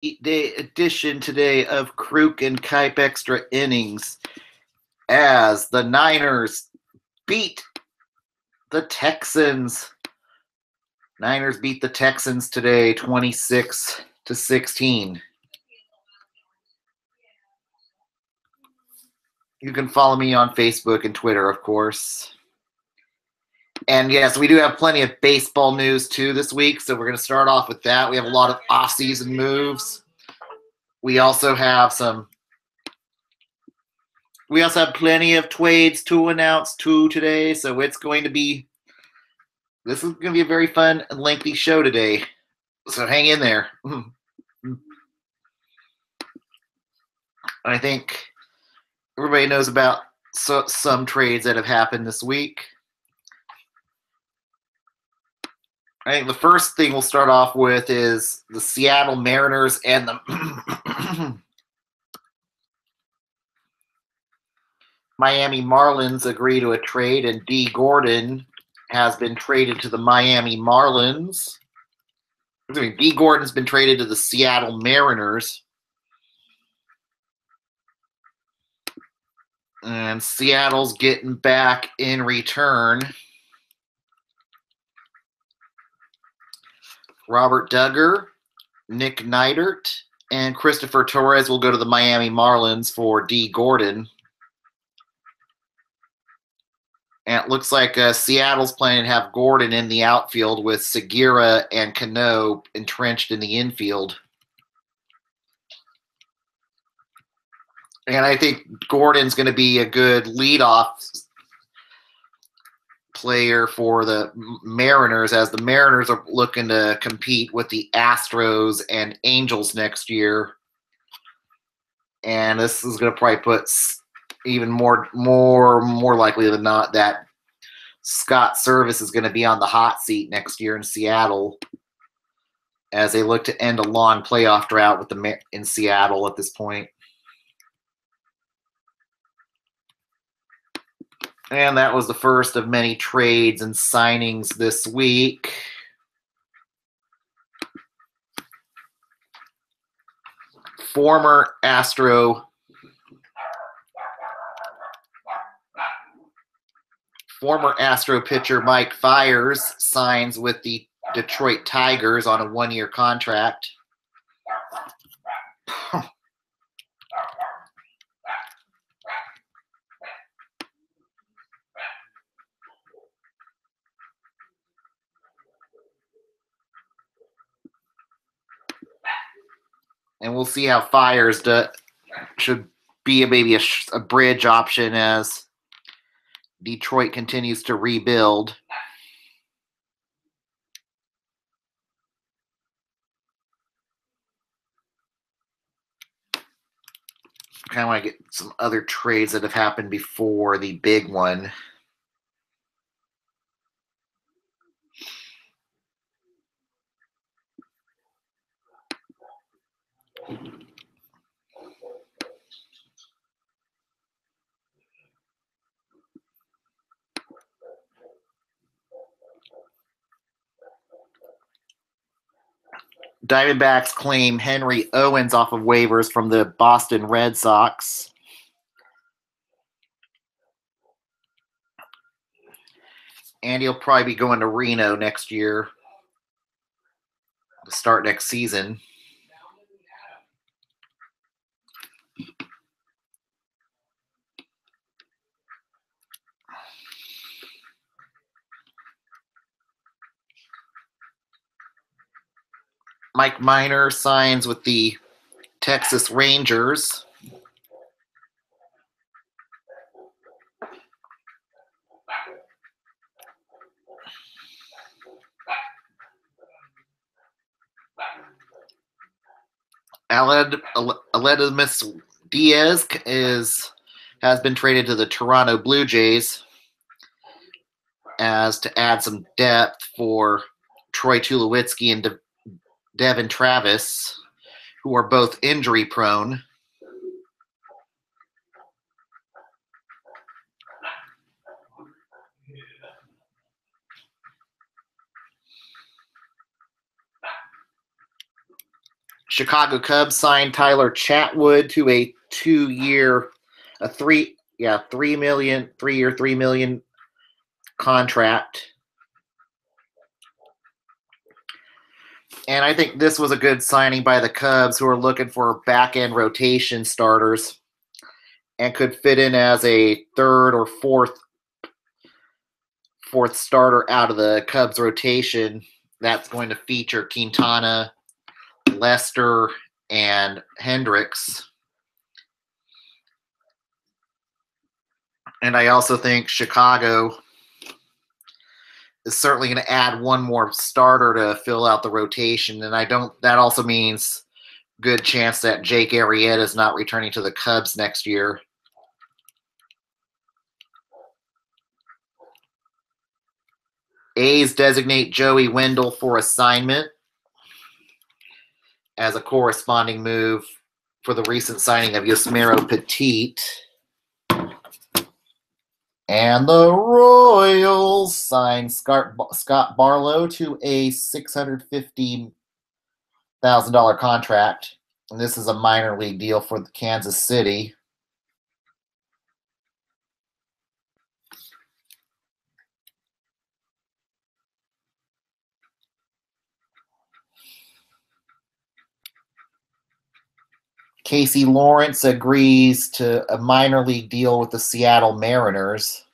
day edition today of Kruk and Kuip Extra Innings as the Niners beat the Texans. Niners beat the Texans today 26-16. You can follow me on Facebook and Twitter, of course. And yes, we do have plenty of baseball news too this week, so we're going to start off with that. We have a lot of off-season moves. We also have plenty of twades to announce too today, so this is going to be a very fun and lengthy show today. So hang in there. I think everybody knows about some trades that have happened this week. I think the first thing we'll start off with is the Seattle Mariners and the Miami Marlins agree to a trade, and D. Gordon has been traded to the Miami Marlins. D. Gordon's been traded to the Seattle Mariners. And Seattle's getting back in return Robert Duggar, Nick Neidert, and Christopher Torres will go to the Miami Marlins for D. Gordon. And it looks like Seattle's planning to have Gordon in the outfield with Segura and Cano entrenched in the infield. And I think Gordon's going to be a good leadoff player for the Mariners, as the Mariners are looking to compete with the Astros and Angels next year. And this is going to probably put even more likely than not that Scott Service is going to be on the hot seat next year in Seattle as they look to end a long playoff drought in Seattle at this point. And that was the first of many trades and signings this week. Former Astro pitcher Mike Fiers signs with the Detroit Tigers on a one-year contract. And we'll see how Fiers should be maybe a bridge option as Detroit continues to rebuild. Kind of want to get some other trades that have happened before the big one. Diamondbacks claim Henry Owens off of waivers from the Boston Red Sox. And he'll probably be going to Reno next year to start next season. Mike Minor signs with the Texas Rangers. Aledmus Diaz has been traded to the Toronto Blue Jays as to add some depth for Troy Tulowitzki and Devin Travis, who are both injury prone. Chicago Cubs signed Tyler Chatwood to a 2-year, a 3-year, $3 million contract. And I think this was a good signing by the Cubs, who are looking for back-end rotation starters and could fit in as a third or fourth starter out of the Cubs rotation. That's going to feature Quintana, Lester, and Hendricks. And I also think Chicago is certainly going to add one more starter to fill out the rotation. And that also means good chance that Jake Arrieta is not returning to the Cubs next year. A's designate Joey Wendell for assignment as a corresponding move for the recent signing of Yusmeiro Petit. And the Royals signed Scott Barlow to a $650,000 contract. And this is a minor league deal for Kansas City. Casey Lawrence agrees to a minor league deal with the Seattle Mariners.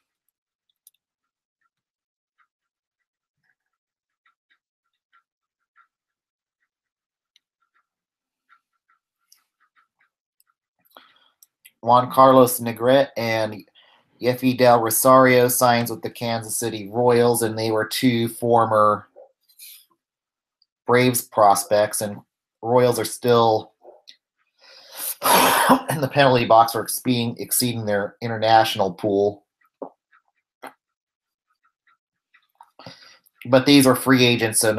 Juan Carlos Negrete and Yefy Del Rosario signs with the Kansas City Royals, and they were two former Braves prospects, and Royals are still in the penalty box for exceeding their international pool. But these are free agents, so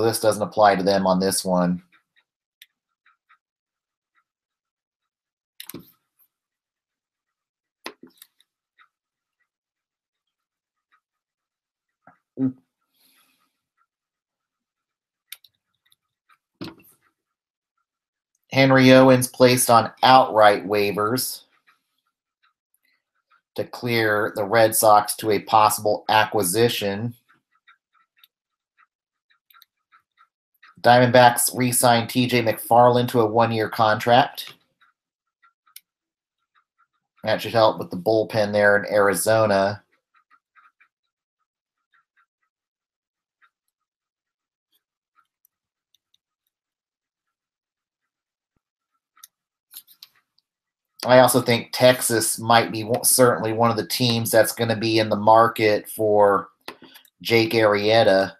this doesn't apply to them on this one. Henry Owens placed on outright waivers to clear the Red Sox to a possible acquisition. Diamondbacks re-signed TJ McFarland to a 1-year contract. That should help with the bullpen there in Arizona. I also think Texas might be certainly one of the teams that's going to be in the market for Jake Arrieta.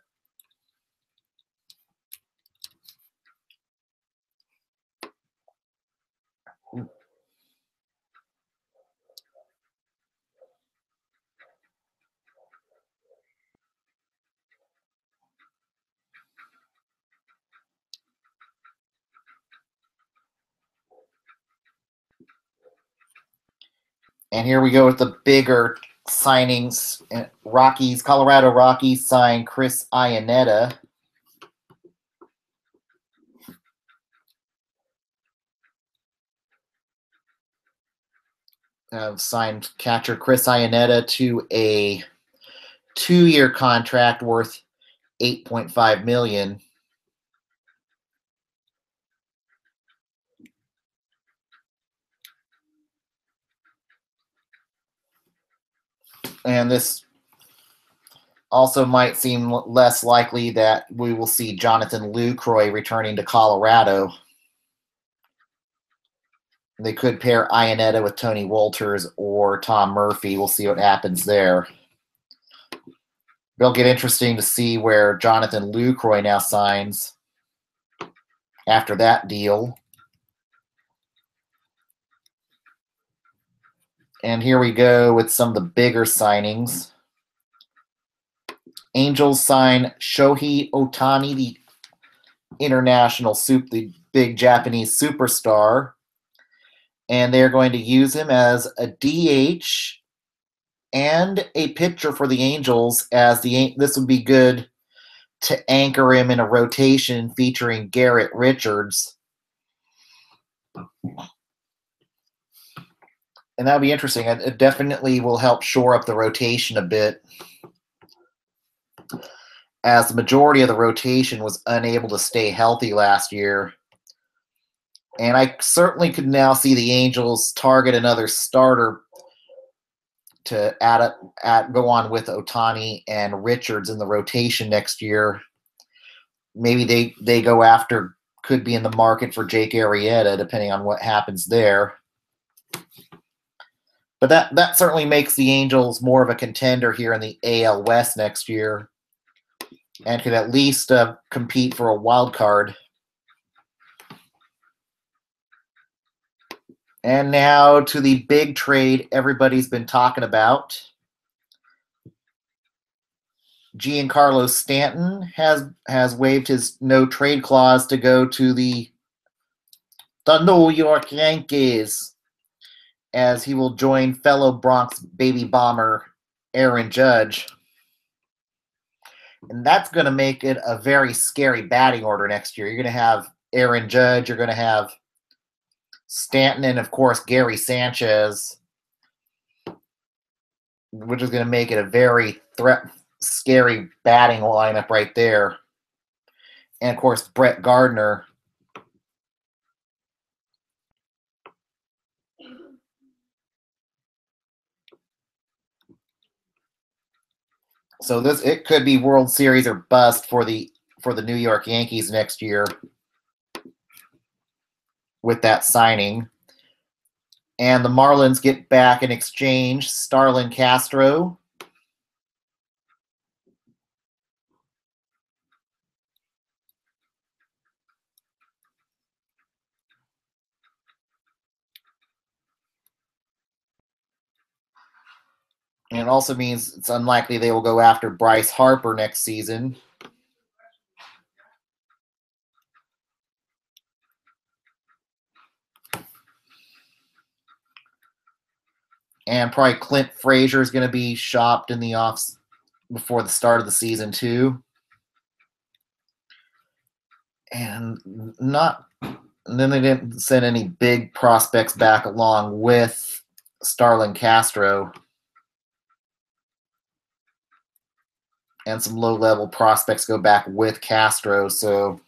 And here we go with the bigger signings. Colorado Rockies signed Chris Iannetta. Signed catcher Chris Iannetta to a 2-year contract worth $8.5 million. And this also might seem less likely that we will see Jonathan Lucroy returning to Colorado. They could pair Iannetta with Tony Wolters or Tom Murphy. We'll see what happens there. It'll get interesting to see where Jonathan Lucroy now signs after that deal. And here we go with some of the bigger signings. Angels sign Shohei Ohtani, the the big Japanese superstar. And they're going to use him as a DH and a pitcher for the Angels, as this would be good to anchor him in a rotation featuring Garrett Richards. And that'll be interesting. It definitely will help shore up the rotation a bit, as the majority of the rotation was unable to stay healthy last year. And I certainly could now see the Angels target another starter to go on with Ohtani and Richards in the rotation next year. Maybe they go after, could be in the market for Jake Arrieta, depending on what happens there. But that certainly makes the Angels more of a contender here in the AL West next year, and could at least compete for a wild card. And now to the big trade everybody's been talking about. Giancarlo Stanton has waived his no trade clause to go to the New York Yankees, as he will join fellow Bronx baby bomber Aaron Judge. And that's going to make it a very scary batting order next year. You're going to have Aaron Judge, you're going to have Stanton, and of course Gary Sanchez, which is going to make it a very scary batting lineup right there. And of course Brett Gardner. So it could be World Series or bust for the New York Yankees next year with that signing. And the Marlins get back in exchange Starlin Castro, and it also means it's unlikely they will go after Bryce Harper next season. And probably Clint Frazier is going to be shopped in the offs before the start of the season too. And then they didn't send any big prospects back along with Starlin Castro. And some low-level prospects go back with Castro. So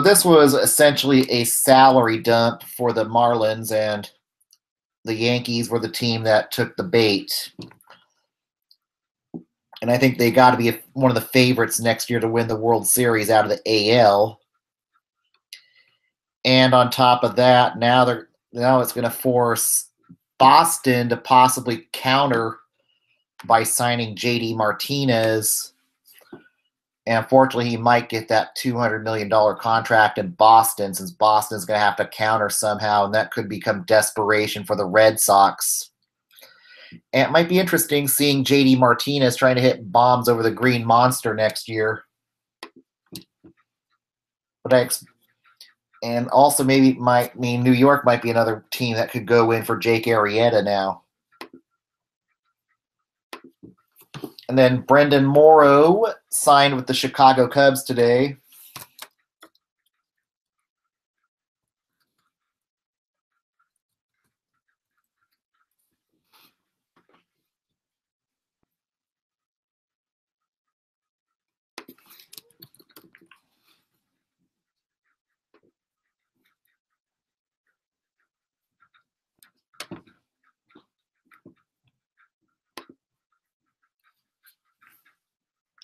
this was essentially a salary dump for the Marlins, and the Yankees were the team that took the bait. And I think they got to be one of the favorites next year to win the World Series out of the AL. And on top of that, now it's going to force Boston to possibly counter by signing JD Martinez. And unfortunately, he might get that $200 million contract in Boston, since Boston's going to have to counter somehow, and that could become desperation for the Red Sox. And it might be interesting seeing JD Martinez trying to hit bombs over the Green Monster next year. And also maybe might mean New York might be another team that could go in for Jake Arrieta now. And then Brendan Morrow signed with the Chicago Cubs today.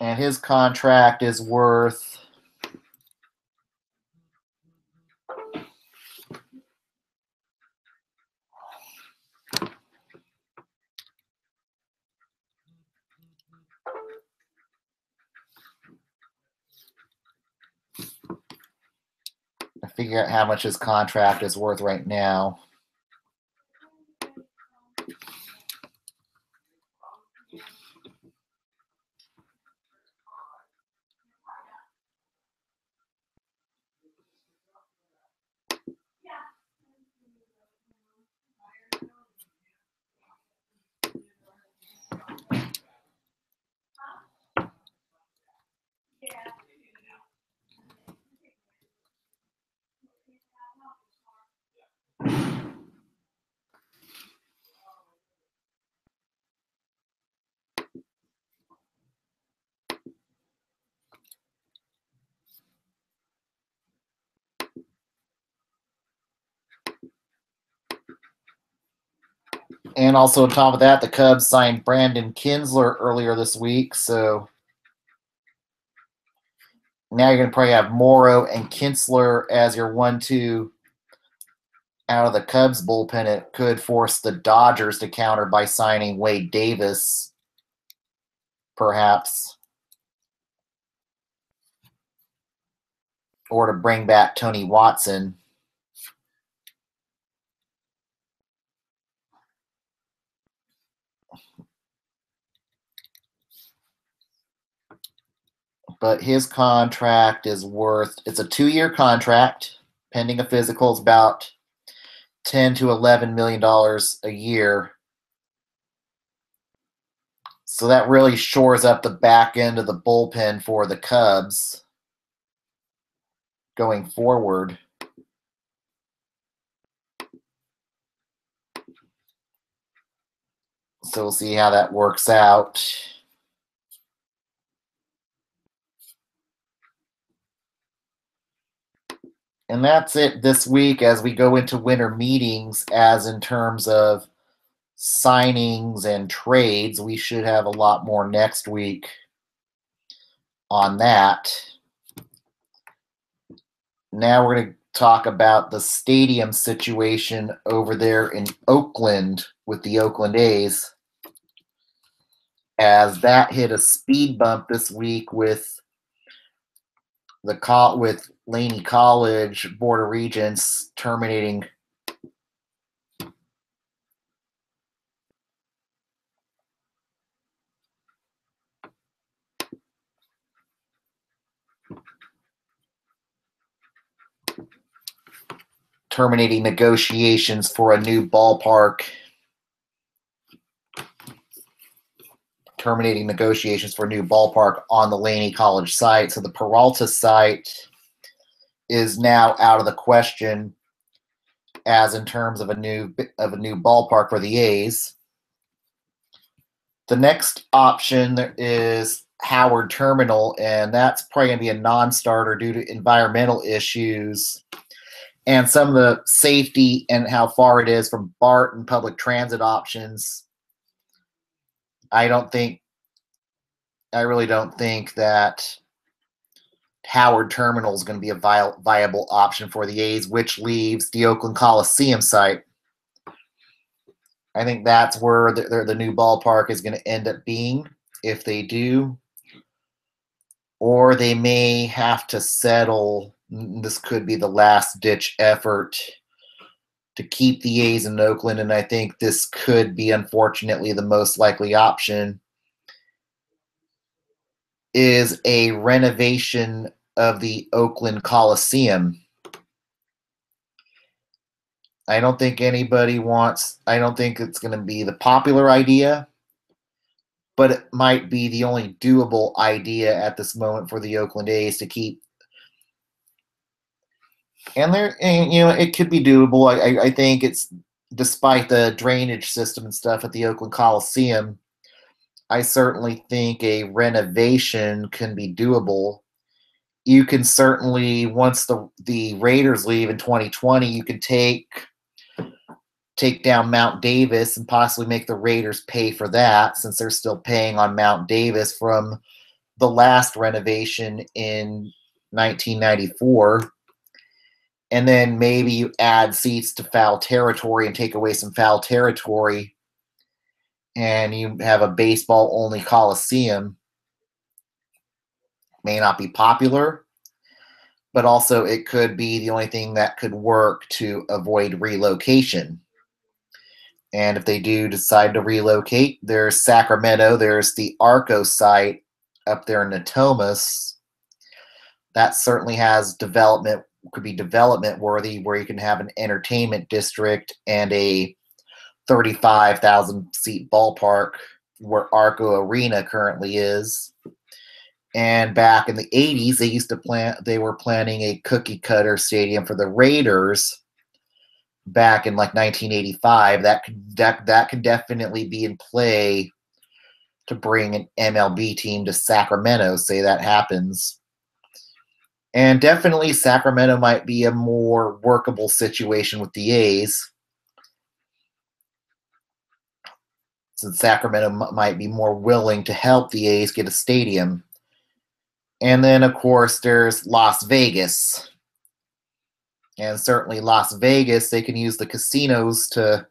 And his contract is worth figure out how much his contract is worth right now. And also on top of that, the Cubs signed Brandon Kinsler earlier this week. So now you're going to probably have Morrow and Kinsler as your 1-2 out of the Cubs bullpen. It could force the Dodgers to counter by signing Wade Davis, perhaps, or to bring back Tony Watson. But his contract is it's a 2-year contract, pending a physical. It's about $10 to $11 million a year. So that really shores up the back end of the bullpen for the Cubs going forward. So we'll see how that works out. And that's it this week as we go into winter meetings, as in terms of signings and trades. We should have a lot more next week on that. Now we're going to talk about the stadium situation over there in Oakland with the Oakland A's, as that hit a speed bump this week with Laney College Board of Regents terminating negotiations for a new ballpark. Terminating negotiations for a new ballpark on the Laney College site. So the Peralta site is now out of the question, as in terms of a new ballpark for the A's. The next option is Howard Terminal, and that's probably going to be a non-starter due to environmental issues and some of the safety and how far it is from BART and public transit options. I really don't think that Howard Terminal is going to be a viable option for the A's, which leaves the Oakland Coliseum site. I think that's where the new ballpark is going to end up being, if they do. Or they may have to settle. This could be the last-ditch effort to keep the A's in Oakland, and I think this could be, unfortunately, the most likely option, is a renovation of the Oakland Coliseum. I don't think it's going to be the popular idea, but it might be the only doable idea at this moment for the Oakland A's to keep. And it could be doable. I think it's, despite the drainage system and stuff at the Oakland Coliseum, I certainly think a renovation can be doable. You can certainly, once the Raiders leave in 2020, you can take down Mount Davis and possibly make the Raiders pay for that, since they're still paying on Mount Davis from the last renovation in 1994. And then maybe you add seats to foul territory and take away some foul territory, and you have a baseball-only Coliseum. May not be popular, but also it could be the only thing that could work to avoid relocation. And if they do decide to relocate, there's Sacramento, there's the Arco site up there in Natomas. That certainly has development, could be development worthy, where you can have an entertainment district and a 35,000 seat ballpark where Arco Arena currently is. And back in the 80s, they were planning a cookie cutter stadium for the Raiders back in like 1985. That could definitely be in play to bring an MLB team to Sacramento, say that happens. And definitely Sacramento might be a more workable situation with the A's. since Sacramento might be more willing to help the A's get a stadium. And then, of course, there's Las Vegas. And certainly Las Vegas, they can use the casinos to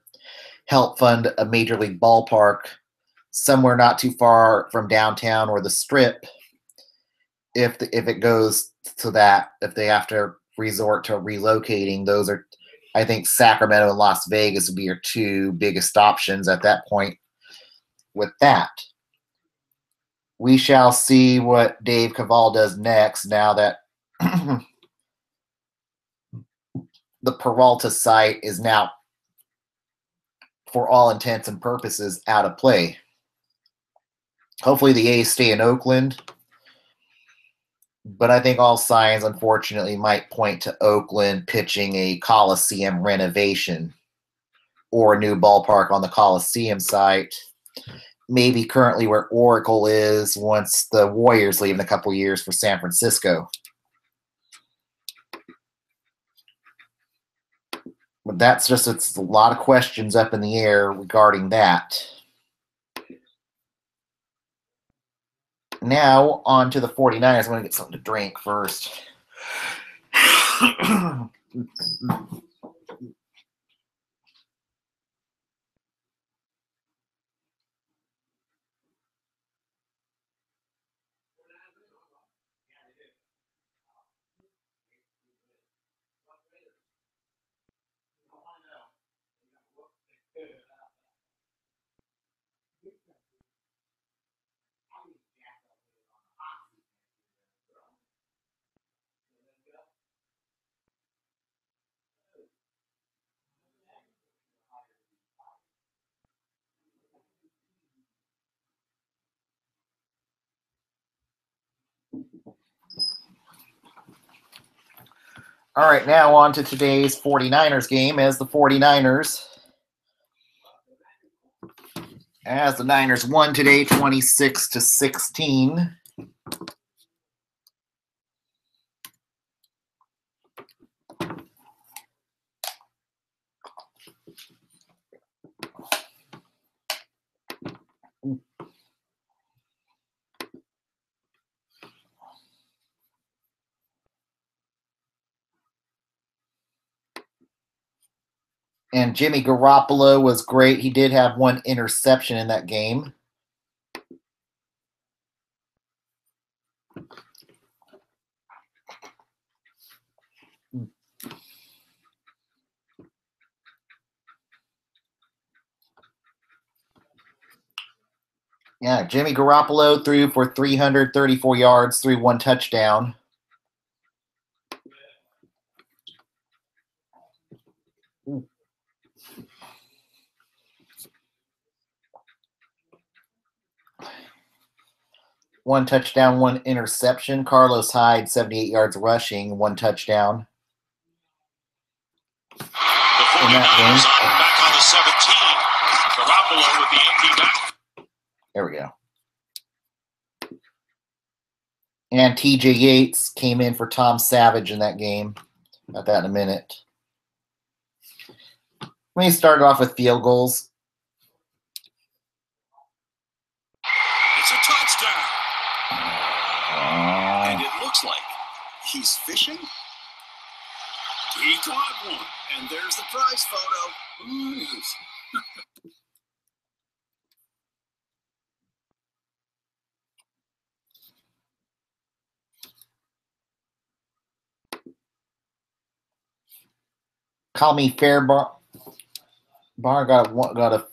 help fund a major league ballpark somewhere not too far from downtown or the Strip. If it goes to that, if they have to resort to relocating, those are, I think Sacramento and Las Vegas would be your two biggest options at that point with that. We shall see what Dave Cavall does next now that the Peralta site is now, for all intents and purposes, out of play. Hopefully the A's stay in Oakland, but I think all signs, unfortunately, might point to Oakland pitching a Coliseum renovation or a new ballpark on the Coliseum site. Maybe currently where Oracle is once the Warriors leave in a couple years for San Francisco. But that's just, it's a lot of questions up in the air regarding that. Now, on to the 49ers. I'm going to get something to drink first. All right, now on to today's 49ers game as the 49ers, as the Niners won today 26-16. And Jimmy Garoppolo was great. He did have one interception in that game. Yeah, Jimmy Garoppolo threw for 334 yards, threw one touchdown. One touchdown, one interception. Carlos Hyde, 78 yards rushing, one touchdown. The 49ers are back on the 17. Garoppolo with the empty back. There we go. And TJ Yates came in for Tom Savage in that game. About that in a minute. We started off with field goals. It's a touchdown. And it looks like he's fishing. He caught one. And there's the prize photo. Ooh. Call me Fairbar got a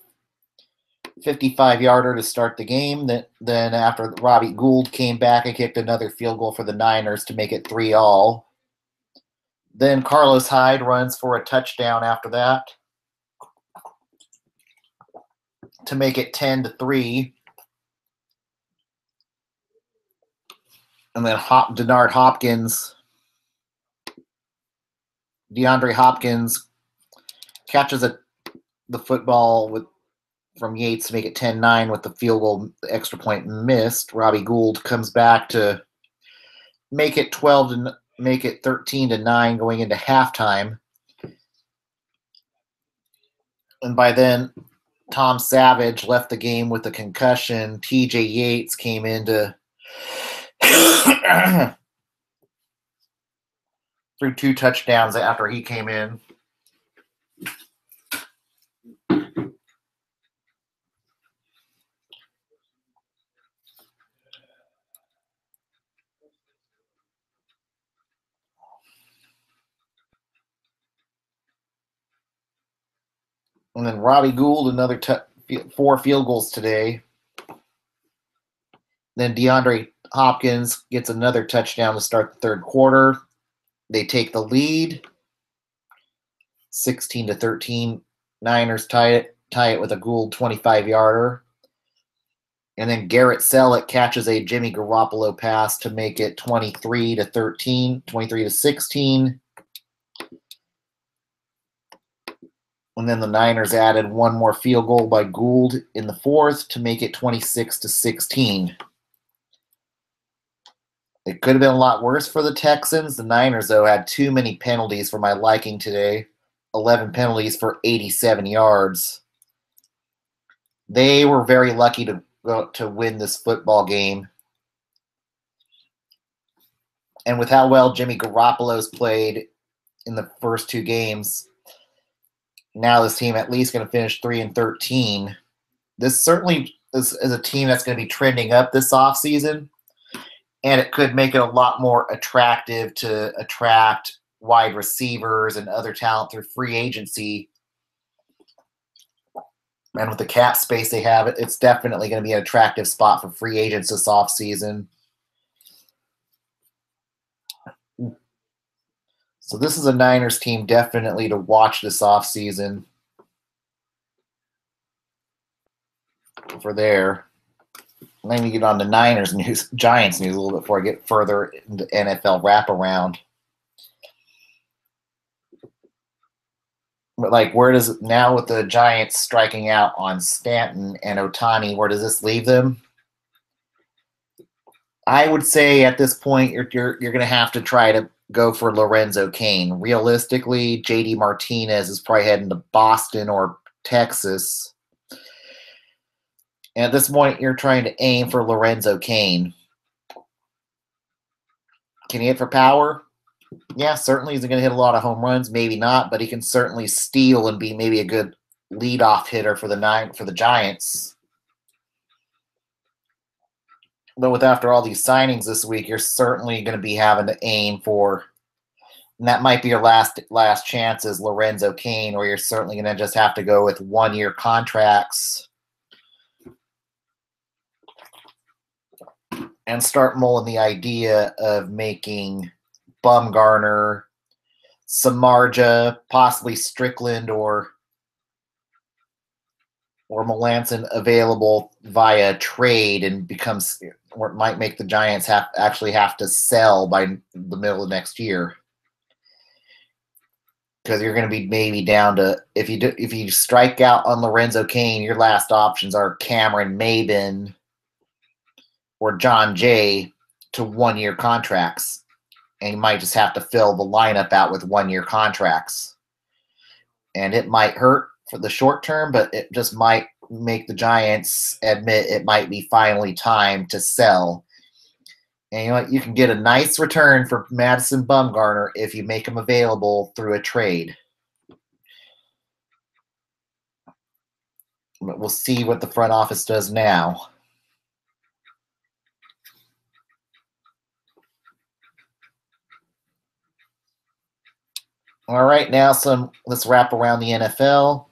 55-yarder to start the game. Then after Robbie Gould came back and kicked another field goal for the Niners to make it 3-3. Then Carlos Hyde runs for a touchdown after that to make it 10-3. And then DeAndre Hopkins catches the football from Yates to make it 10-9 with the field goal, the extra point missed. Robbie Gould comes back to make it 13-9 going into halftime. And by then, Tom Savage left the game with a concussion. TJ Yates came in to threw 2 touchdowns after he came in. And then Robbie Gould, another 4 field goals today. Then DeAndre Hopkins gets another touchdown to start the third quarter. They take the lead, 16-13. Niners tie it with a Gould 25-yarder. And then Garrett Selleck catches a Jimmy Garoppolo pass to make it 23-13, 23-16. And then the Niners added one more field goal by Gould in the fourth to make it 26-16. It could have been a lot worse for the Texans. The Niners, though, had too many penalties for my liking today. 11 penalties for 87 yards. They were very lucky to win this football game. And with how well Jimmy Garoppolo's played in the first 2 games, now this team at least going to finish 3-13. This certainly is a team that's going to be trending up this offseason, and it could make it a lot more attractive to attract wide receivers and other talent through free agency. And with the cap space they have, it's definitely going to be an attractive spot for free agents this offseason. So this is a Niners team definitely to watch this offseason for there. Let me get on to Niners news, Giants news a little bit before I get further into NFL wraparound. But like, where does now with the Giants striking out on Stanton and Ohtani, where does this leave them? I would say at this point you're going to have to try to go for Lorenzo Cain. Realistically, J.D. Martinez is probably heading to Boston or Texas. And at this point, you're trying to aim for Lorenzo Cain. Can he hit for power? Yeah, certainly he's going to hit a lot of home runs. Maybe not, but he can certainly steal and be maybe a good leadoff hitter for the Giants. But with after all these signings this week, you're certainly going to be having to aim for, and that might be your last chance is Lorenzo Cain, or you're certainly going to just have to go with 1-year contracts and start mulling the idea of making Bumgarner, Samardzija, possibly Strickland or Melanson available via trade, and becomes, or it might make the Giants actually have to sell by the middle of next year, because you're going to be maybe down to, if you strike out on Lorenzo Cain, your last options are Cameron Maybin or John Jay to 1-year contracts, and you might just have to fill the lineup out with 1-year contracts, and it might hurt for the short term, but it just might make the Giants admit it might be finally time to sell. And you know what? You can get a nice return for Madison Bumgarner if you make him available through a trade. But we'll see what the front office does now. All right, now let's wrap around the NFL.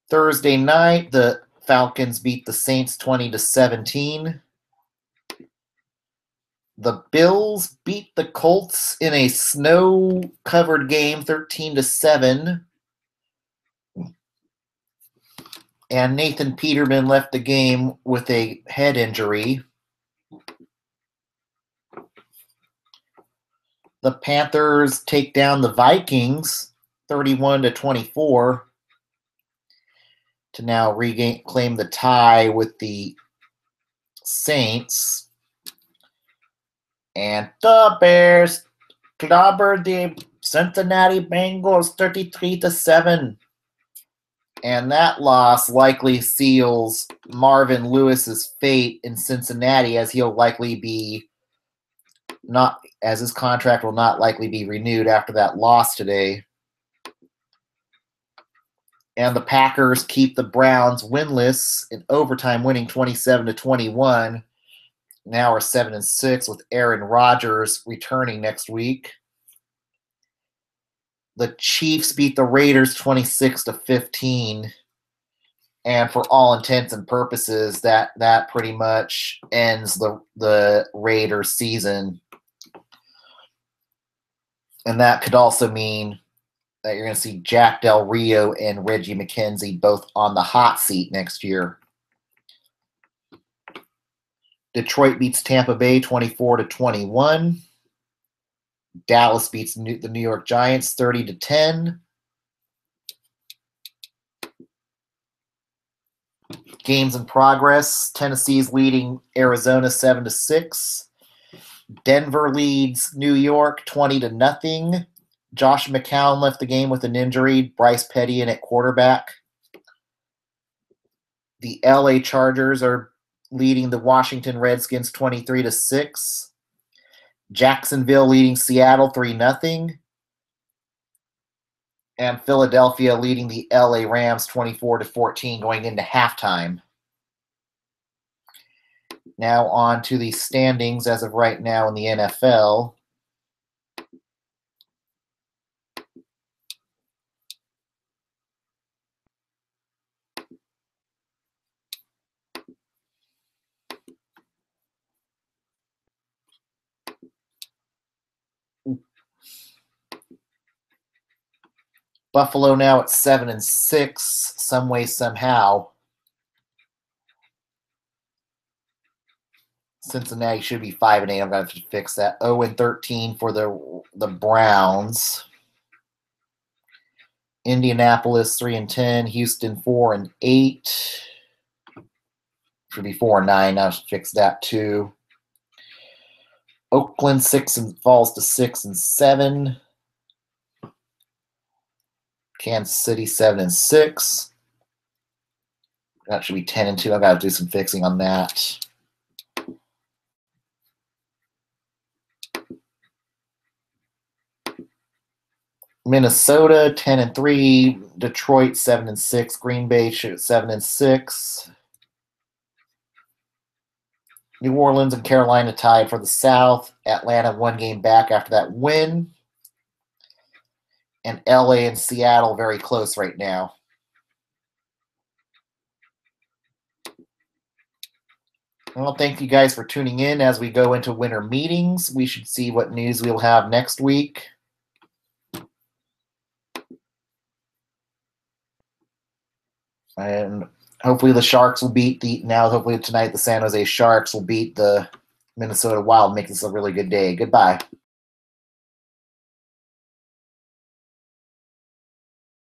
Thursday night, the Falcons beat the Saints 20-17. The Bills beat the Colts in a snow-covered game 13-7. And Nathan Peterman left the game with a head injury. The Panthers take down the Vikings 31-24 to now claim the tie with the Saints. And the Bears clobbered the Cincinnati Bengals 33-7. And that loss likely seals Marvin Lewis's fate in Cincinnati, as he'll likely be as his contract will not likely be renewed after that loss today. And the Packers keep the Browns winless in overtime, winning 27-21. Now are 7-6 with Aaron Rodgers returning next week. The Chiefs beat the Raiders 26-15. And for all intents and purposes, that pretty much ends the Raiders season. And that could also mean that you're going to see Jack Del Rio and Reggie McKenzie both on the hot seat next year. Detroit beats Tampa Bay 24-21. Dallas beats the New York Giants 30-10. Games in progress. Tennessee's leading Arizona 7-6. Denver leads New York 20-0. Josh McCown left the game with an injury. Bryce Petty in at quarterback. The LA Chargers are leading the Washington Redskins 23-6. Jacksonville leading Seattle 3-0. And Philadelphia leading the LA Rams 24-14 going into halftime. Now on to the standings as of right now in the NFL. Buffalo now at 7-6, some way, somehow. Cincinnati should be 5-8. I'm going to have to fix that. 0-13 for the Browns. Indianapolis 3-10. Houston 4-8. Should be 4-9. I should fix that too. Oakland falls to 6-7. Kansas City 7-6. That should be 10-2. I've got to do some fixing on that. Minnesota 10-3. Detroit 7-6. Green Bay 7-6. New Orleans and Carolina tied for the South. Atlanta 1 game back after that win. And LA and Seattle very close right now. Well, thank you guys for tuning in as we go into winter meetings. We should see what news we'll have next week. And hopefully the Sharks will beat hopefully tonight the San Jose Sharks will beat the Minnesota Wild, make this a really good day. Goodbye.